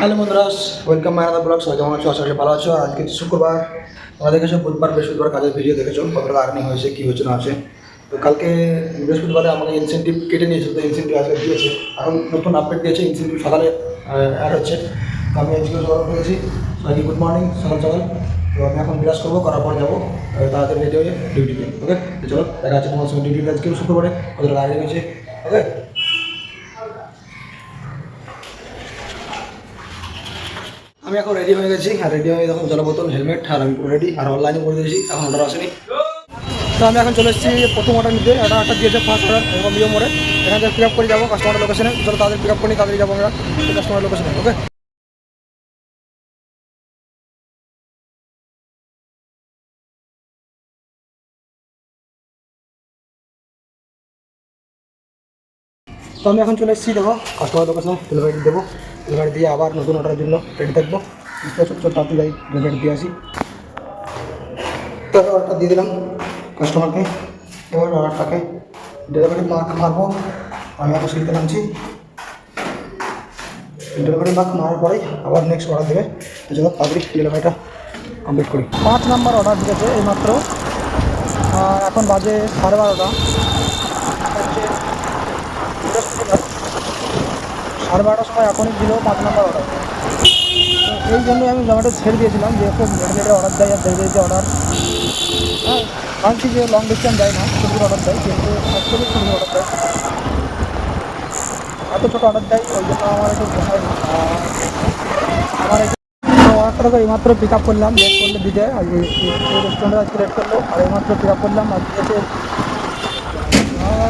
Hello বন্ধুরা, welcome my another blog. সবাই কেমন আছো? আশা করি ভালো আছো। আজকে শুক্রবার, তোমরা দেখেছো বুধবার বৃহস্পতিবার কাজের ভিডিও দেখেছো, কতটা আর্নিং হয়েছে, কী হচ্ছে না আছে। তো কালকে বৃহস্পতিবারে আমাকে ইনসেন্টিভ কেটে নিয়েছিল, তো ইনসেন্টিভ আজকে দিয়েছে। এখন নতুন আপডেট দিয়েছে, ইনসেন্টিভ সকালে অ্যাড হচ্ছে। তো আমি আজকে সকাল করেছি। সবাইকে গুড মর্নিং, সকাল সকাল। তো আমি এখন বিরাজ করবো, করার পর যাবো তাড়াতাড়ি রেডি হয়ে ডিউটিতে। ওকে, তো চলো দেখা যাচ্ছে তোমার সঙ্গে ডিউটিতে আজকে শুক্রবারে কতটা আর্নিং হয়েছে। ওকে, আমি এখন রেডি হয়ে গেছি। আর রেডি হয়ে দেখো জল বোতল, হেলমেট, আর আমি পুরো রেডি। আর অনলাইনে করে দিয়েছি, এখন অর্ডার আসেনি। তো আমি এখন চলে এসেছি প্রথম অর্ডার নিতে। অর্ডারটা দিয়েছে ফার্স্ট অর্ডার এবং বিও মোড়ে। এখান থেকে পিক আপ করে যাবো কাস্টমার লোকেশনে। চলো তাদের পিক আপ করি, তাড়াতাড়ি যাবো আমরা কাস্টমার লোকেশনে। ওকে, তো আমি এখন চলে এসেছি দেখো কাস্টমার লোকেশনে। ডেলিভারি দেবো, ডেলিভারি দিয়ে আবার নতুন অর্ডারের জন্য রেডি থাকবো। চল তাড়াতাড়ি যাই, ডেলিভারি দিয়ে আসি। তো অর্ডারটা দিয়ে দিলাম কাস্টমারকে। এবার অর্ডারটাকে ডেলিভারি মারবো। আমি এখন সিঁড়িতে নামছি। ডেলিভারি মার্ক মারার পরেই আবার নেক্সট অর্ডার দেবে। চলো তাড়াতাড়ি ডেলিভারিটা কমপ্লিট করি। 5 নাম্বার অর্ডার দিয়েছে এইমাত্র। এখন বাজে 12:30। হচ্ছে বৃহস্পতিবার, 12:30 সময় এখনই দিল 5 নাম্বার অর্ডার। তো এই জন্যই আমি জোম্যাটো ছেড়ে দিয়েছিলাম যে খুব লেটে অর্ডার দেয় আর দেরিতে অর্ডার। হ্যাঁ, ভাবছি যে লং ডিস্টেন্স যায় না, ছোটো অর্ডার দেয়, কিন্তু অ্যাকচুয়ালি ছোটো অর্ডার দেয়, এত ছোটো অর্ডার দেয়। ওই জন্য আমার একটু পোষায় না। আমার অর্ডারটা এইমাত্র পিক আপ করলাম, লেট করলে দিতে। আর এই রেস্টুরেন্টে আজকে লেট করলো, আর এইমাত্র পিক আপ করলাম আর দিয়েছে।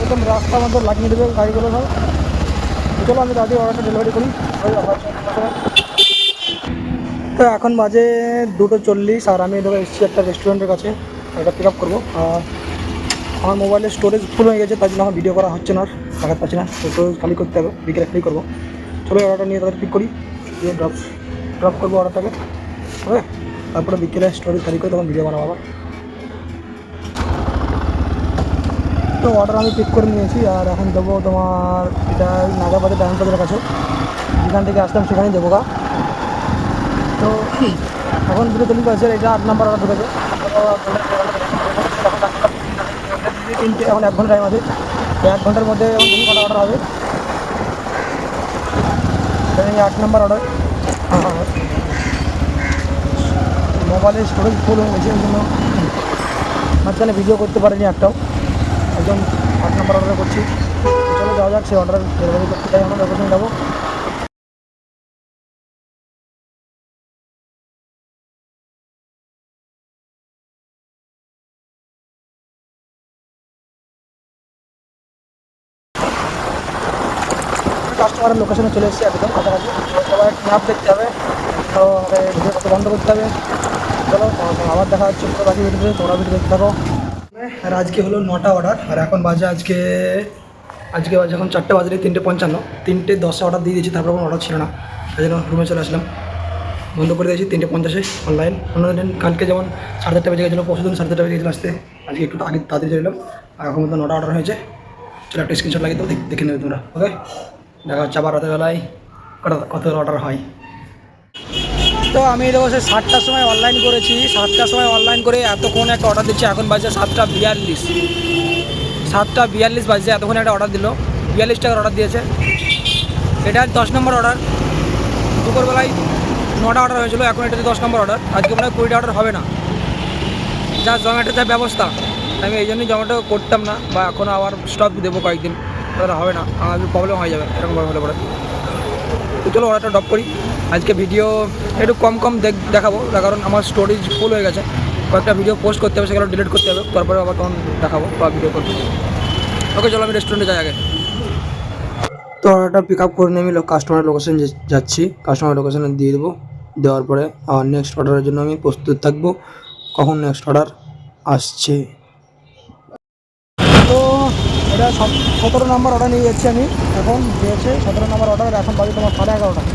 একদম রাস্তার মধ্যে লাগিয়ে দেবে গাড়িগুলো সব। চলো আমি তাড়াতাড়ি অর্ডারটা ডেলিভারি করি। তো এখন বাজে 2:40 আর আমি ধরো এসেছি একটা রেস্টুরেন্টের কাছে, এটা পিক আপ করবো। আমার মোবাইলের স্টোরেজ ফুল হয়ে গেছে, তার জন্য আমার ভিডিও করা হচ্ছে না, আর দেখাতে পাচ্ছি না। তো স্টোরেজ খালি করতে হবে, বিকেলে খালি করবো। চলো অর্ডারটা নিয়ে তাদের পিক করি, দিয়ে ড্রপ করবো অর্ডারটাকে। ওকে, তারপরে বিকেলে স্টোরেজ খালি করে তখন ভিডিও বানাবো আবার। তো অর্ডার আমি পিক করে নিয়েছি, আর এখন দেবো তোমার এটা নাগাবাদে ডায়মন্ড বাজারের কাছে, যেখান থেকে আসলাম সেখানেই দেবো গা। তো এখন 2:40 বাজে, এটা 8 নাম্বার অর্ডার ঢুকেছে। তিনটে, এখন 1 ঘন্টা টাইম আছে। 1 ঘন্টার মধ্যে এখন দেখি কটা অর্ডার হবে। 8 নাম্বার অর্ডার। মোবাইলের স্টোরেজ ফুল হয়ে গেছে, ওই জন্য মাঝখানে ভিডিও করতে পারিনি একটাও। একদম 8 নাম্বার অর্ডার করছি। চলো যাওয়া যাক, সেই অর্ডার ডেলিভারি করতে চাই, আমরা লোকেশনে যাবো। কাস্টমারের লোকেশনে চলে এসেছি, একদম কাছাকাছি। সবাই ম্যাপ দেখতে হবে, তো আমাদের ভিডিও করতে বন্ধ করতে হবে। চলো আবার দেখা হচ্ছে পুরো বাকি ভিডিওতে, তোমরা ভিডিও দেখতে থাকো। আর আজকে হলো 9টা অর্ডার, আর এখন বাজে আজকে বাজে এখন 4টে বাজে 3:55। 3:10 অর্ডার দিয়ে দিয়েছি, তারপর কোনো অর্ডার ছিল না, তাই জন্য রুমে চলে আসলাম, বন্ধ করে দিয়েছি 3:50 অনলাইন। অন্যদিন কালকে যেমন 4:30 বেজে গেছিলো, পরশু দিন 4:30 বেজে গেছিলো আসতে, আজকে একটু আগে তাড়াতাড়ি চলে এলাম। আর এখন মতো 9টা অর্ডার হয়েছে। চলো একটা স্ক্রিনশট লাগিয়ে তো দেখে নেবে তোমরা। ওকে, দেখা হচ্ছে আবার রাতের বেলায় কত অর্ডার হয়। তো আমি দেখো সে 7টার সময় অনলাইন করেছি, 7টার সময় অনলাইন করে এতক্ষণ একটা অর্ডার দিচ্ছি। এখন বাজে 7:42, 7:42 বাজছে, এতক্ষণ একটা অর্ডার দিল। 42 টাকার অর্ডার দিয়েছে। এটা 10 নম্বর অর্ডার। দুপুরবেলায় 9টা অর্ডার হয়েছিল, এখন এটা 10 নম্বর অর্ডার। আজকে মনে হয় 20টা অর্ডার হবে না, যা জোম্যাটোর যা ব্যবস্থা। আমি এই জন্যই জোম্যাটো করতাম না, বা এখন আবার স্টপ দেবো কয়েকদিন, তাহলে হবে না, আমার প্রবলেম হয়ে যাবে এরকমভাবে হলে পরে। তো চলো অর্ডারটা ড্রপ করি। আজকে ভিডিও একটু কম দেখাবো, তার কারণ আমার স্টোরেজ ফুল হয়ে গেছে। কয়েকটা ভিডিও পোস্ট করতে হবে, সেগুলো ডিলিট করতে হবে, তারপরে আবার তখন দেখাবো বা ভিডিও করবো। ওকে চলো আমি রেস্টুরেন্টে যাই আগে। তো অর্ডারটা পিক আপ করে নিয়ে আমি কাস্টমার লোকেশন যাচ্ছি, কাস্টমার লোকেশনে দিয়ে দেবো। দেওয়ার পরে আর নেক্সট অর্ডারের জন্য আমি প্রস্তুত থাকবো, কখন নেক্সট অর্ডার আসছে। তো এটা 17 নম্বর অর্ডার নিয়ে যাচ্ছি আমি। এখন দিয়েছে 17 নম্বর অর্ডার, এখন বাজে তোমার 11:30।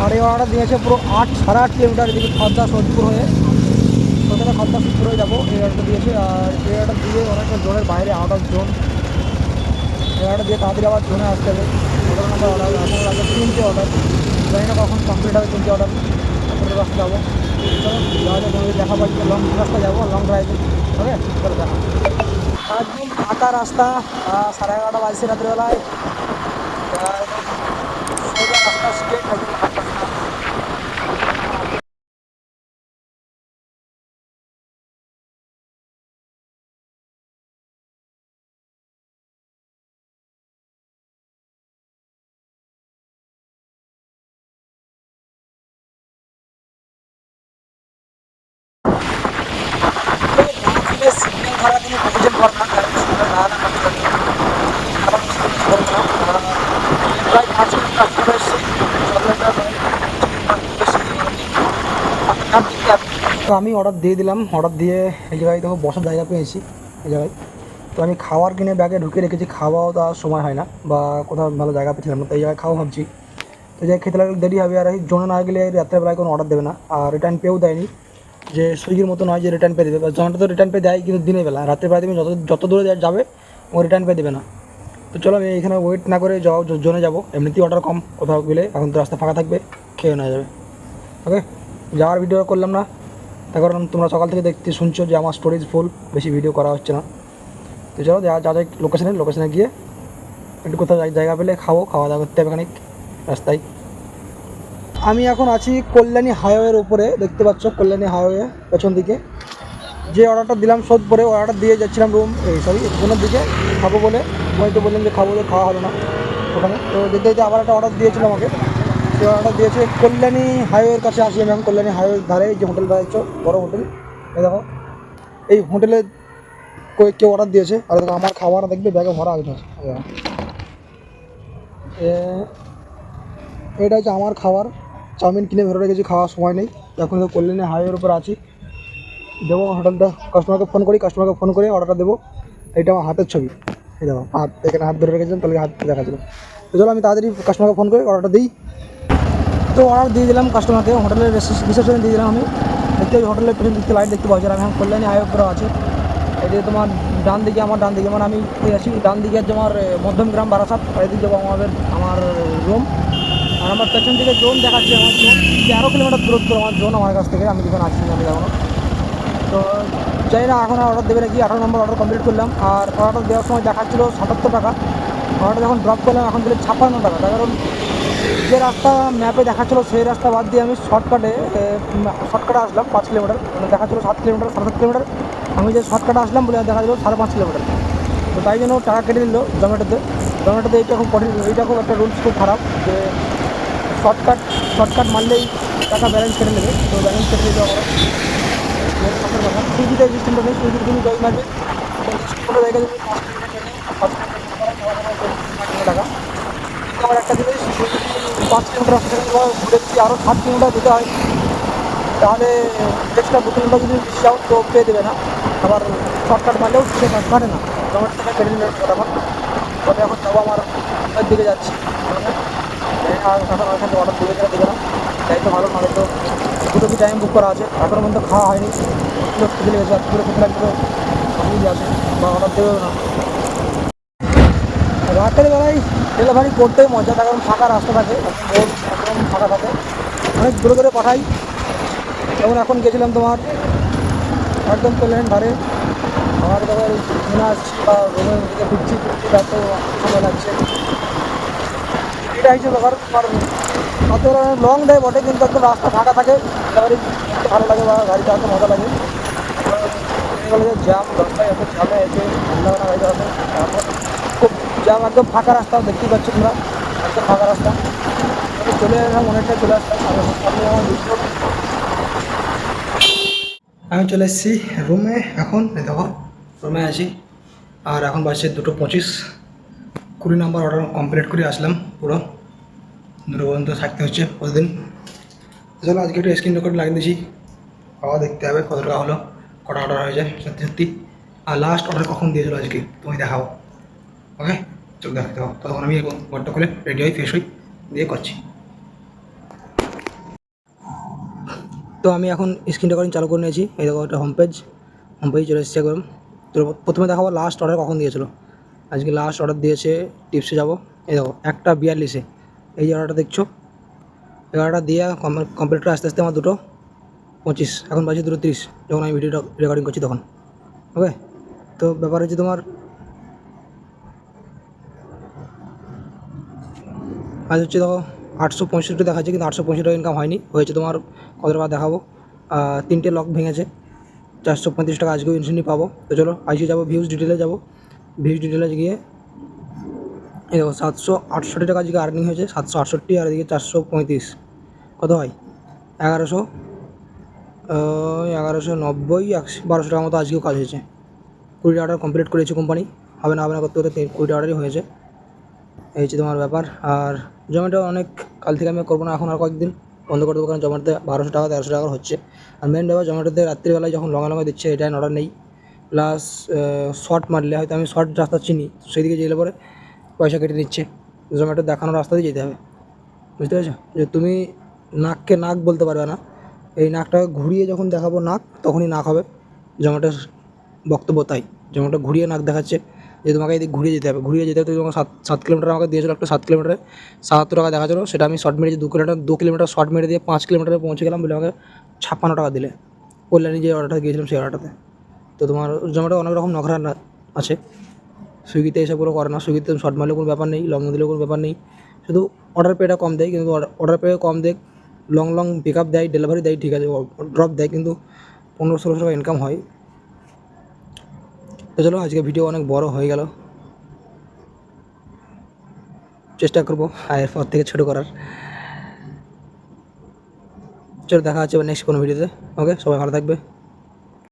আর এই অর্ডার দিয়েছে পুরো 8-8.5 কিলোমিটার এদিকে খদ্দা সোদপুর হয়ে, প্রথমে খদ্দা সোদপুর হয়ে যাবো। এই অর্ডারটা দিয়েছে, আর এই অর্ডার দিয়ে অনেকটা জোনের বাইরে, আউট অফ জোন। এই অর্ডার দিয়ে তাড়াতাড়ি আবার জোনে আসতে হবে। 17 নম্বর অর্ডার, এখন লাগবে 3টে অর্ডার। জানি না কখন কমপ্লিট হবে 3টে অর্ডার, তারপরে রাস্তা যাবো। চলো তাহলে তোমাকে দেখাবো, লং রাস্তা যাবো, লং ড্রাইভে। ওকে, চলো দেখা। একদম ফাঁকা রাস্তা, 11:30 বাজছে রাত্রিবেলায়। সোজা রাস্তা, স্ট্রেট একদম ফাঁকা রাস্তা। সিগন্যাল ধরা কোনো প্রয়োজন পড়ে না, কারণ সিগন্যাল না কাটতে পারি, কারণ সিগন্যাল ধরবো না। প্রায় 5 মিনিট রাস্তা এসেছি, তো আমি অর্ডার দিয়ে দিলাম। অর্ডার দিয়ে এই জায়গায় দেখো বসার জায়গা পেয়েছি এই জায়গায়। তো আমি খাবার কিনে ব্যাগে ঢুকিয়ে রেখেছি, খাওয়াও তো আর সময় হয় না, বা কোথাও ভালো জায়গা পেয়েছিলাম না, তো এই জায়গায় খাওয়া ভাবছি। তো যাই খেতে লাগলে দেরি হবে, আর এই জোনে না গেলে রাত্রেবেলায় কোনো অর্ডার দেবে না, আর রিটার্ন পেও দেয়নি। যে সুইগির মতো নয় যে রিটার্ন পে দেবে, বা জোম্যাটো তো রিটার্ন পে দেয় কিন্তু দিনের বেলা, রাতের বেলা তুমি যত দূরে যাবে ও রিটার্ন পে দেবে না। তো চলো আমি এখানে ওয়েট না করে জোনে যাবো, এমনিতেই অর্ডার কম কোথাও গেলে, এখন তো রাস্তা ফাঁকা থাকবে, খেয়ে নেওয়া যাবে। ওকে, যাওয়ার ভিডিও করলাম না, তার কারণ তোমরা সকাল থেকে দেখতে শুনছো যে আমার স্টোরেজ ফুল, বেশি ভিডিও করা হচ্ছে না। তো চলো যা যায় লোকেশনে গিয়ে একটু কোথাও জায়গা পেলে খাওয়া দাওয়া করতে হবে খানিক রাস্তায়। আমি এখন আছি কল্যাণী হাইওয়ের উপরে, দেখতে পাচ্ছ কল্যাণী হাইওয়ে পেছন দিকে। যে অর্ডারটা দিলাম সোদপুরে, অর্ডার দিয়ে যাচ্ছিলাম রুমের দিকে খাবো বলে। আমি তো বললাম যে খাবো, যে খাওয়া হলো না ওখানে। তো যেতে যেতে আবার একটা অর্ডার দিয়েছিল আমাকে, সেই অর্ডারটা দিয়েছে কল্যাণী হাইওয়ের কাছে। আসি আমি এখন কল্যাণী হাইওয়ের ধারে, যে হোটেলটা দেখছো বড় হোটেল, এই দেখো এই হোটেলে কেউ অর্ডার দিয়েছে। আর দেখো আমার খাবার দেখবে ব্যাগে ভরা আছে। এটা হচ্ছে আমার খাবার, চাউমিন কিনে ভরে রেখেছি, খাওয়ার সময় নেই। এখন তো কল্যাণী হাইওয়ের উপর আছি, দেবো হোটেলটা। কাস্টমারকে ফোন করে অর্ডারটা দেবো। এটা আমার হাতের ছবি, এই দেখো হাত, এখানে হাত ধরে রেখেছিলাম, তাহলে হাত দেখাচ্ছিল। তো চলো আমি তাড়াতাড়ি কাস্টমারকে ফোন করে অর্ডারটা দিই। তো অর্ডার দিয়ে দিলাম কাস্টমারকে, হোটেলের রিসেপশনে দিয়ে দিলাম আমি। দেখতে হোটেলের পেছন দিকে লাইট দেখতে পাচ্ছি, আমি এখন কল্যাণী হাইওয়ে উপরে আছি। এই যে তোমার ডান দিকে মানে আমি আছি ডান দিকে, তোমার মধ্যমগ্রাম বারাসাত, এদিকে যাবো আমার রুম। আর আমার পেছন দিকে জোন দেখাচ্ছে, আমার জোন 13 কিলোমিটার দূরত্ব আমার জোন আমার কাছ থেকে, আমি যেখানে আছি আমি এখনো। তো যাই না এখন অর্ডার দেবে নাকি, 18 নম্বর অর্ডার কমপ্লিট করলাম। আর অর্ডার দেওয়ার সময় দেখাচ্ছিলো 77 টাকা, অর্ডারটা যখন ড্রপ করলাম এখন দিলে 56 টাকা। তার কারণ যে রাস্তা ম্যাপে দেখাচ্ছিলো সেই রাস্তা বাদ দিয়ে আমি শর্টকাটে আসলাম 5 কিলোমিটার, মানে দেখাচ্ছিলো 7 কিলোমিটার 7.5 কিলোমিটার। আমি যে শর্টকাটে আসলাম বলে দেখা দিল 5.5 কিলোমিটার। তো তাই জন্য টাকা কেটে দিল জোম্যাটোতে। এইটা খুব কঠিন, এইটা খুব একটা রুলস খুব খারাপ, যে শর্টকাট মারলেই টাকা ব্যালেন্স কেটে নেবে। তো ব্যালেন্স কেটে দিতে আমার কথা। সুইগিতে এই সিস্টেমটা নেই, সুইগিতে তুমি জয় মারবে কোনো জায়গায় তুমি 5 কিলোমিটার টাকা। কিন্তু আমার একটা জিনিস, 5 কিলোমিটার রাস্তা থেকে ঘুরে যদি আরও 7 কিলোমিটার যেতে হয়, তাহলে এক্সট্রা 2 কিলোমিটার যদি বেশি যাও তো পেয়ে দেবে না। আবার শর্টকাট মারলেও সে কাটে না, জোম্যাটো থেকে কেটে নিলে আমার। তবে এখন যাবো আমার দিকে যাচ্ছি, এখন ওইখানে অর্ডার দেবে কিনা দেবে না, তাই তো ভালো। নাহলে তো দুটো কি টাইম বুক করা আছে, এখনও পর্যন্ত খাওয়া হয়নি, খেতে লেগেছে, এতগুলো খেতে লাগবে তো আপনি আছে বা অর্ডার দেবেও না। রাতের বেলায় ডেলিভারি করতেই মজা, তার কারণ ফাঁকা রাস্তা থাকে, রোড একদম ফাঁকা থাকে, অনেক দূরে পাঠাই। যেমন এখন গেছিলাম তোমার একদম প্লেন ধারে, আমার এবার ঘুরে আসছি বা রুমের দিকে ফিরছি, এত সময় লাগছে। এটা হচ্ছে ব্যাপার। তোমার রাতের লং ড্রাইভ বটে, কিন্তু একদম রাস্তা ফাঁকা থাকে, ডেলিভারি ভালো লাগে বা গাড়ি চালাতে মজা লাগে। জ্যাম রাস্তায় এত জ্যামে এসে ভালো লাগে না গাড়ি চালাতে। তারপর খুব জ্যাম, একদম ফাঁকা রাস্তা, দেখতেই পাচ্ছ তোমরা, একদম ফাঁকা রাস্তা। চলে এলাম, অনেকটাই চলে আসলাম। আমি আমার আমি চলে এসেছি রুমে এখন, দেখো রুমে আছি। আর এখন বাজছে 2:25, 20 নম্বর অর্ডার কমপ্লিট করে আসলাম পুরো। 2টো পর্যন্ত থাকতে হচ্ছে প্রতিদিন। চলো আজকে একটু স্ক্রিন রেকর্ড লাগিয়ে দিয়েছি, খাওয়া দেখতে হবে কত টাকা হলো, কটা অর্ডার হয়ে যায় সত্যি। আর লাস্ট অর্ডার কখন দিয়েছিলো আজকে তুমি দেখাও। ওকে, চলো দেখাতে হবে। তখন আমি ঘরটা খুলে রেডি হই, ফ্রেশ হই, দিয়ে করছি। তো আমি এখন স্ক্রিন রেকর্ডিং চালু করে নিয়েছি। এই দেখো একটা হোম পেজ চলে এসেছে একদম। তো প্রথমে দেখাবো লাস্ট অর্ডার কখন দিয়েছিলো। আজকে লাস্ট অর্ডার দিয়েছে টিপসে যাবো, এই দেখো 1টা 42-এ এই যে অর্ডারটা দেখছো, 11টা দিয়ে কমপ্লিট করে আস্তে আস্তে আমার 2:25, এখন বাজে 2:30 যখন আমি ভিডিওটা রেকর্ডিং করছি তখন। ওকে, তো ব্যাপার হচ্ছে তোমার আজ হচ্ছে দেখো 865 দেখাচ্ছে, কিন্তু 865 টাকা ইনকাম হয়নি, হয়েছে তোমার কত টাকা দেখাবো। 3টে লক ভেঙেছে, 435 টাকা আজকেও ইনস্ট্যান্টলি পাবো। তো চলো আজকে যাবো ভিউজ ডিটেলে, ভিউজ ডিটেলে গিয়ে এই দেখো 768 টাকা আজকে আর্নিং হয়েছে, 768, আর এদিকে 435, কত হয় 1190, 1200 টাকার মতো আজকেও কাজ হয়েছে। 20 অর্ডার কমপ্লিট করেছে কোম্পানি, হবে না করতে করতে 20 অর্ডারই হয়েছে। এই হচ্ছে তোমার ব্যাপার। আর জোম্যাটো অনেক কাল থেকে আমি করবো না, এখন আর কয়েকদিন বন্ধ করে দেবো, কারণ জোম্যাটোতে 1200 টাকা 1300 টাকার হচ্ছে। আর মেন ব্যাপার জোম্যাটোতে রাত্রিবেলায় যখন লঙ্গা দিচ্ছে এটা অর্ডার নেই, প্লাস শর্ট মারলে হয়তো আমি শর্ট রাস্তা চিনি, সেদিকে গেলে পরে পয়সা কেটে নিচ্ছে। জোম্যাটো দেখানোর রাস্তা দিয়ে যেতে হবে, বুঝতে পেরেছো? যে তুমি নাককে নাক বলতে পারবে না, এই নাকটাকে ঘুরিয়ে যখন দেখাবো নাক, তখনই নাক হবে। জোম্যাটোর বক্তব্য তাই, জোম্যাটো ঘুরিয়ে নাক দেখাচ্ছে যে তোমাকে এদিকে ঘুরিয়ে যেতে হবে, তুমি তোমাকে 7 কিলোমিটার আমাকে দিয়েছিলো, একটা 7 কিলোমিটারে 77 টাকা দেখাচ্ছিলো, সেটা আমি শর্ট মেরেছি 2 কিলোমিটার শর্ট মেরে দিয়ে 5 কিলোমিটারে পৌঁছে গেলাম বলে আমাকে 56 টাকা দিলে, কল্যাণী যে অর্ডারটা গিয়েছিলাম সেই অর্ডারটাতে। তো তোমার জোম্যাটো অনেক রকম নখরা আছে, সুইগিতে এসবগুলো করে না। সুইগিতে শর্ট মারলেও কোনো ব্যাপার নেই, লং দিলেও কোনো ব্যাপার নেই, শুধু অর্ডার পেটা কম দেয়, কিন্তু অর্ডার পে কম দেয়, লং পিক আপ দেয়, ডেলিভারি দেয়, ঠিক আছে, ড্রপ দেয়, কিন্তু 1500-1600 টাকা ইনকাম হয়। তো চলো আজকে ভিডিও অনেক বড় হয়ে গেল, চেষ্টা করবো এর পর থেকে ছোটো করার। চলো দেখা হচ্ছে নেক্সট কোনো ভিডিওতে। ওকে, সবাই ভালো থাকবে।